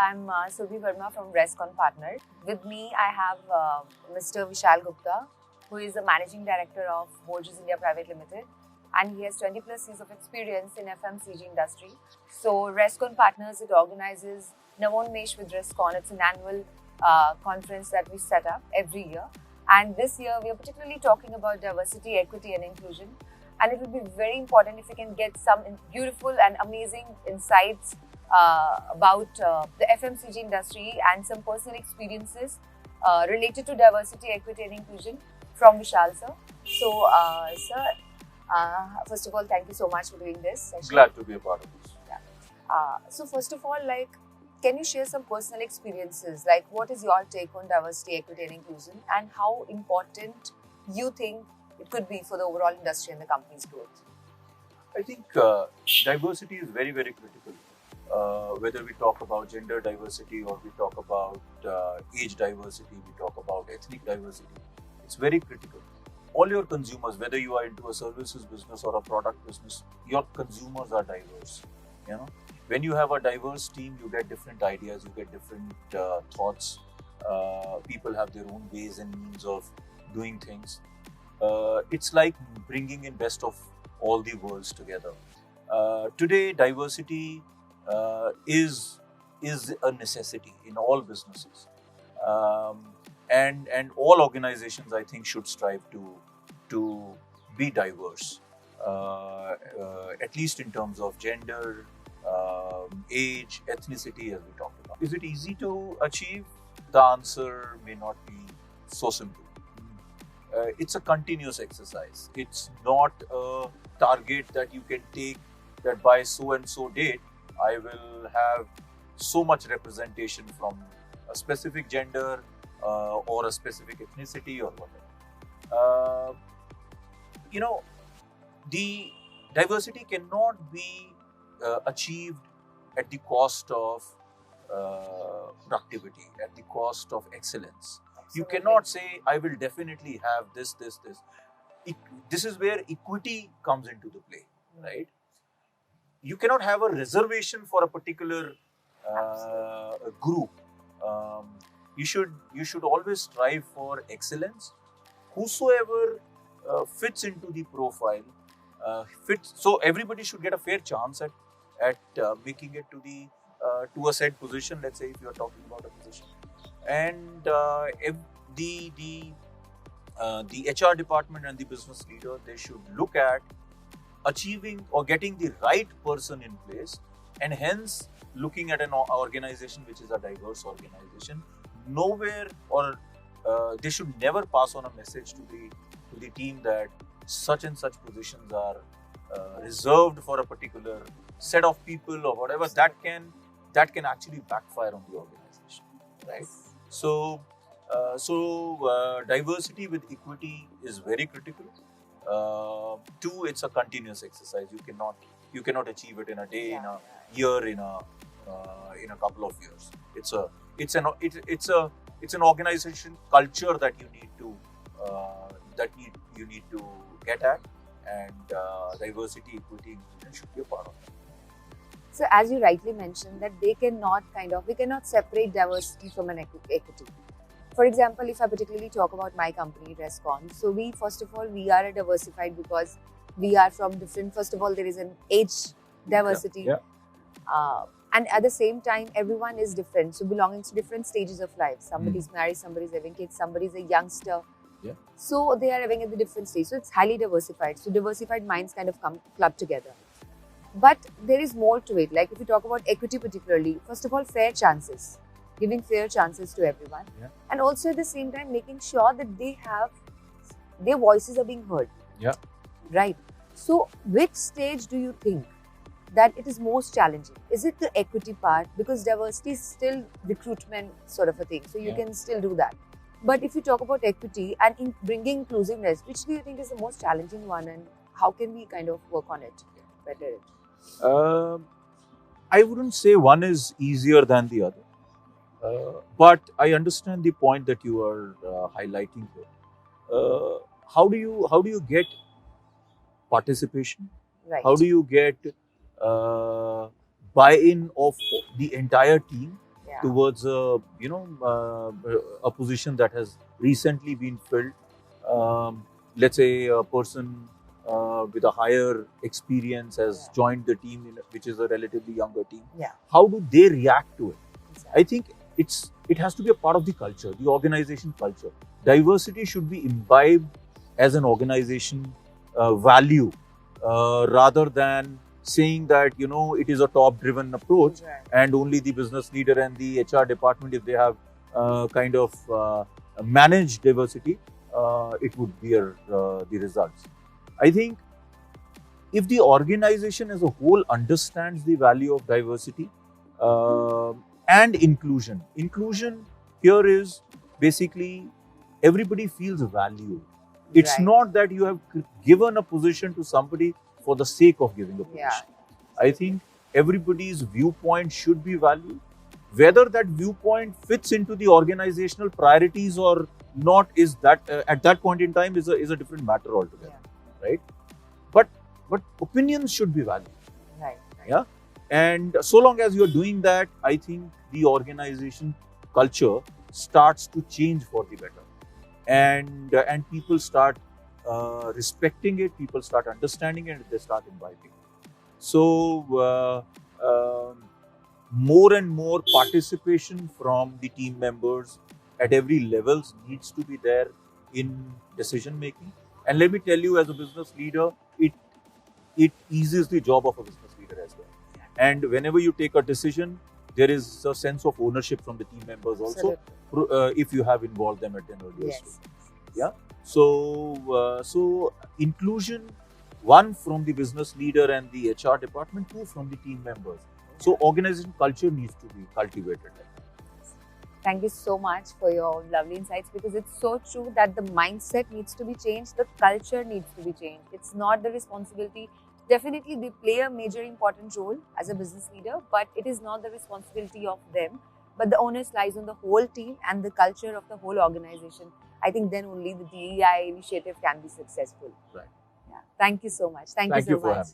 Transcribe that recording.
I'm Surbhi Verma from Rescon Partners. With me, I have Mr. Vishal Gupta, who is the Managing Director of Borges India Pvt Limited, and he has 20 plus years of experience in FMCG industry. So, Rescon Partners, it organizes Navonmesh with Rescon. It's an annual conference that we set up every year. And this year, we are particularly talking about diversity, equity, and inclusion. And it would be very important if we can get some beautiful and amazing insights about the FMCG industry and some personal experiences related to diversity, equity, and inclusion from Vishal sir. So, sir, first of all, thank you so much for doing this session. Glad to be a part of this. Yeah. So, first of all, can you share some personal experiences? Like, what is your take on diversity, equity, and inclusion, and how important you think it could be for the overall industry and the company's growth? I think diversity is very, very critical. Whether we talk about gender diversity or we talk about age diversity, we talk about ethnic diversity, it's very critical. All your consumers, whether you are into a services business or a product business, your consumers are diverse. You know, when you have a diverse team, you get different ideas, you get different thoughts. People have their own ways and means of doing things. It's like bringing in best of all the worlds together. Today, diversity is a necessity in all businesses, and all organizations, I think, should strive to be diverse, at least in terms of gender, age, ethnicity, as we talked about. Is it easy to achieve? The answer may not be so simple. It's a continuous exercise. It's not a target that you can take that by so and so date I will have so much representation from a specific gender or a specific ethnicity or whatever. The diversity cannot be achieved at the cost of productivity, at the cost of excellence. You cannot say, I will definitely have this. This is where equity comes into the play, right? You cannot have a reservation for a particular group. You should always strive for excellence. Whosoever fits into the profile, so everybody should get a fair chance at making it to a said position. Let's say if you are talking about a position, and if the HR department and the business leader, they should look at achieving or getting the right person in place, and hence looking at an organization which is a diverse organization. Nowhere, or they should never pass on a message to the team that such and such positions are reserved for a particular set of people or whatever. That can actually backfire on the organization, right? So diversity with equity is very critical. Two, it's a continuous exercise. You cannot achieve it in a day, in a year, in a couple of years. It's an organization culture that you need to get at, and diversity, equity, inclusion should be a part of it. So, as you rightly mentioned, that we cannot separate diversity from an equity. For example, if I particularly talk about my company, Rescon, so first of all, we are diversified because we are from different, first of all, there is an age diversity. And at the same time, everyone is different. So, belonging to different stages of life. Somebody's married, somebody's having kids, somebody's a youngster. So, they are having at the different stage. So, it's highly diversified. So, diversified minds kind of club together. But there is more to it. Like if you talk about equity particularly, first of all, fair chances. Giving fair chances to everyone, and also at the same time making sure that their voices are being heard. Right. So, which stage do you think that it is most challenging? Is it the equity part? Because diversity is still recruitment sort of a thing, so you can still do that. But if you talk about equity and bringing inclusiveness, which do you think is the most challenging one, and how can we kind of work on it better? I wouldn't say one is easier than the other. But I understand the point that you are highlighting here. How do you get participation? Right. How do you get buy-in of the entire team towards a position that has recently been filled. Let's say a person with a higher experience has joined the team, which is a relatively younger team. How do they react to it? I think it has to be a part of the culture, the organization culture. Diversity should be imbibed as an organization value, rather than saying that it is a top-driven approach, and only the business leader and the HR department, if they have managed diversity, it would bear the results. I think if the organization as a whole understands the value of diversity and inclusion here is basically everybody feels valued. It's not that you have given a position to somebody for the sake of giving a position. I think everybody's viewpoint should be valued. Whether that viewpoint fits into the organizational priorities or not is that at that point in time is a different matter altogether, right? But opinions should be valued, yeah. And so long as you are doing that, I think the organization culture starts to change for the better, and people start respecting it, people start understanding it, they start imbibing. So more and more participation from the team members at every levels needs to be there in decision making. And let me tell you, as a business leader, it eases the job of a business leader as well. And whenever you take a decision, there is a sense of ownership from the team members also, if you have involved them at an earlier stage. Yeah. So inclusion, one from the business leader and the HR department, two from the team members. So organization culture needs to be cultivated. Thank you so much for your lovely insights, because it's so true that the mindset needs to be changed, the culture needs to be changed. It's not the responsibility. Definitely they play a major important role as a business leader, but it is not the responsibility of them. But the onus lies on the whole team and the culture of the whole organization. I think then only the DEI initiative can be successful. Right. Yeah. Thank you so much. Thank you so much.